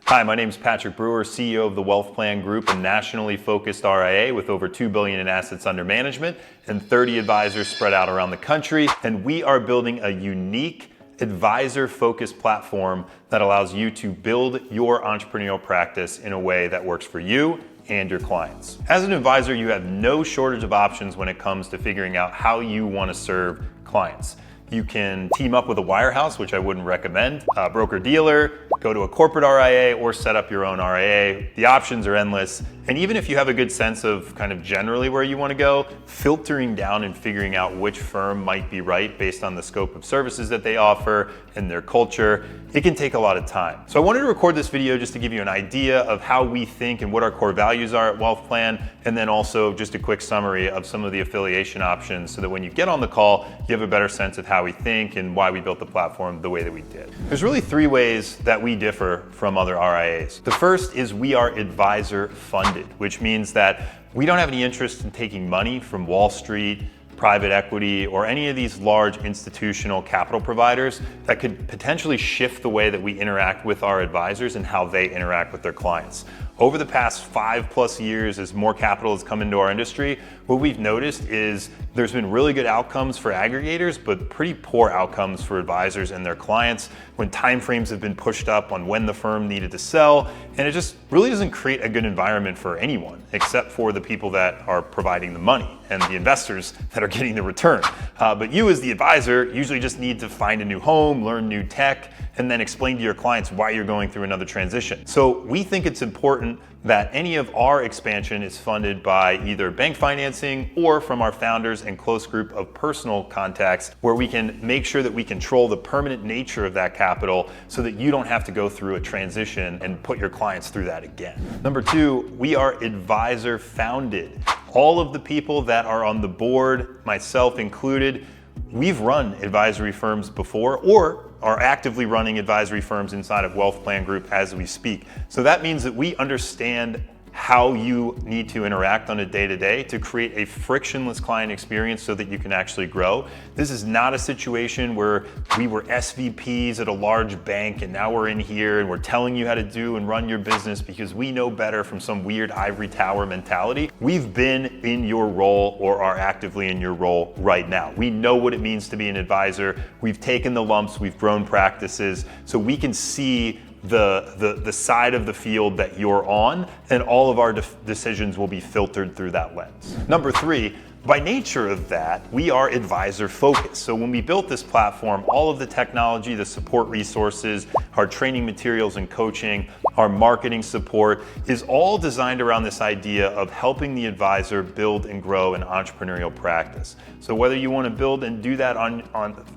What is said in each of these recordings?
Hi, my name is Patrick Brewer, CEO of the Wealth Plan Group, a nationally focused RIA with over $2 billion in assets under management and 30 advisors spread out around the country. And we are building a unique advisor-focused platform that allows you to build your entrepreneurial practice in a way that works for you and your clients. As an advisor, you have no shortage of options when it comes to figuring out how you want to serve clients. You can team up with a wirehouse, which I wouldn't recommend, a broker-dealer, go to a corporate RIA, or set up your own RIA. The options are endless. And even if you have a good sense of kind of generally where you want to go, filtering down and figuring out which firm might be right based on the scope of services that they offer and their culture, it can take a lot of time. So I wanted to record this video just to give you an idea of how we think and what our core values are at Wealth Plan, and then also just a quick summary of some of the affiliation options so that when you get on the call, you have a better sense of how we think and why we built the platform the way that we did. There's really three ways that we differ from other RIAs. The first is we are advisor funded, which means that we don't have any interest in taking money from Wall Street, private equity, or any of these large institutional capital providers that could potentially shift the way that we interact with our advisors and how they interact with their clients. Over the past 5+ years, as more capital has come into our industry, what we've noticed is there's been really good outcomes for aggregators, but pretty poor outcomes for advisors and their clients when timeframes have been pushed up on when the firm needed to sell. And it just really doesn't create a good environment for anyone, except for the people that are providing the money and the investors that are getting the return. But you as the advisor usually just need to find a new home, learn new tech, and then explain to your clients why you're going through another transition. So we think it's important that any of our expansion is funded by either bank financing or from our founders and close group of personal contacts, where we can make sure that we control the permanent nature of that capital so that you don't have to go through a transition and put your clients through that again. Number two, we are advisor founded. All of the people that are on the board, myself included, we've run advisory firms before or are actively running advisory firms inside of Wealth Plan Group as we speak. So that means that we understand how you need to interact on a day-to-day to create a frictionless client experience so that you can actually grow. This is not a situation where we were SVPs at a large bank and now we're in here and we're telling you how to do and run your business because we know better from some weird ivory tower mentality. We've been in your role or are actively in your role right now. We know what it means to be an advisor. We've taken the lumps, we've grown practices, so we can see the side of the field that you're on, and all of our decisions will be filtered through that lens. Number three, by nature of that, we are advisor focused. So when we built this platform, all of the technology, the support resources, our training materials and coaching, our marketing support is all designed around this idea of helping the advisor build and grow an entrepreneurial practice. So whether you want to build and do that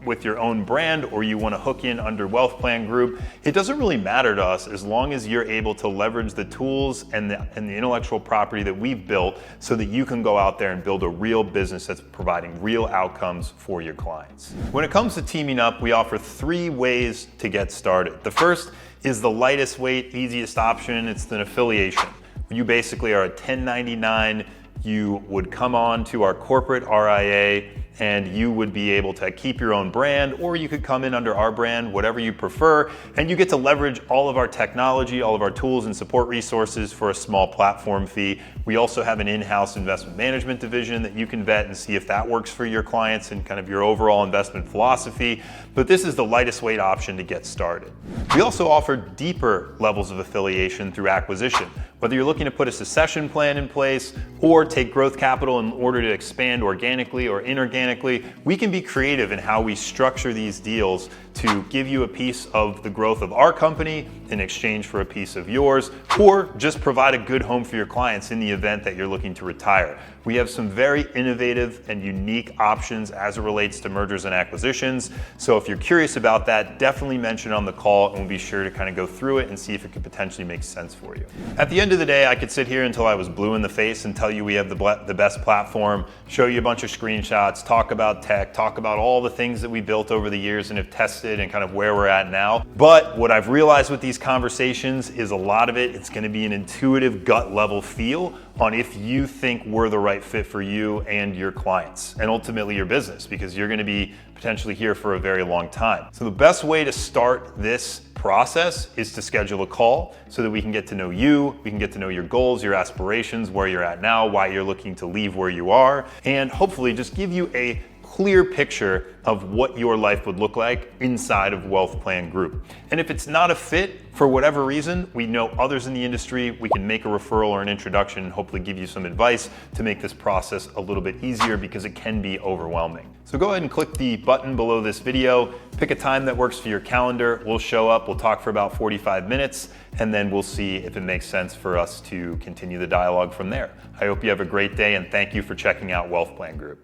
with your own brand or you want to hook in under Wealth Plan Group, it doesn't really matter to us as long as you're able to leverage the tools and the intellectual property that we've built so that you can go out there and build a real business that's providing real outcomes for your clients. When it comes to teaming up, we offer three ways to get started. The first is the lightest weight, easiest option. It's an affiliation. You basically are a 1099. You would come on to our corporate RIA and you would be able to keep your own brand, or you could come in under our brand, whatever you prefer, and you get to leverage all of our technology, all of our tools and support resources for a small platform fee. We also have an in-house investment management division that you can vet and see if that works for your clients and kind of your overall investment philosophy. But this is the lightest weight option to get started. We also offer deeper levels of affiliation through acquisition. Whether you're looking to put a succession plan in place or take growth capital in order to expand organically or inorganically, we can be creative in how we structure these deals to give you a piece of the growth of our company in exchange for a piece of yours, or just provide a good home for your clients in the event that you're looking to retire. We have some very innovative and unique options as it relates to mergers and acquisitions. So if you're curious about that, definitely mention it on the call and we'll be sure to kind of go through it and see if it could potentially make sense for you. At the end of the day, I could sit here until I was blue in the face and tell you we have the best platform, show you a bunch of screenshots, talk about tech, talk about all the things that we built over the years and have tested invested and kind of where we're at now. But what I've realized with these conversations is a lot of it's going to be an intuitive gut level feel on if you think we're the right fit for you and your clients and ultimately your business, because you're going to be potentially here for a very long time. So the best way to start this process is to schedule a call so that we can get to know you, we can get to know your goals, your aspirations, where you're at now, why you're looking to leave where you are, and hopefully just give you a clear picture of what your life would look like inside of Wealth Plan Group. And if it's not a fit for whatever reason, we know others in the industry, we can make a referral or an introduction and hopefully give you some advice to make this process a little bit easier, because it can be overwhelming. So go ahead and click the button below this video, pick a time that works for your calendar. We'll show up, we'll talk for about 45 minutes, and then we'll see if it makes sense for us to continue the dialogue from there. I hope you have a great day, and thank you for checking out Wealth Plan Group.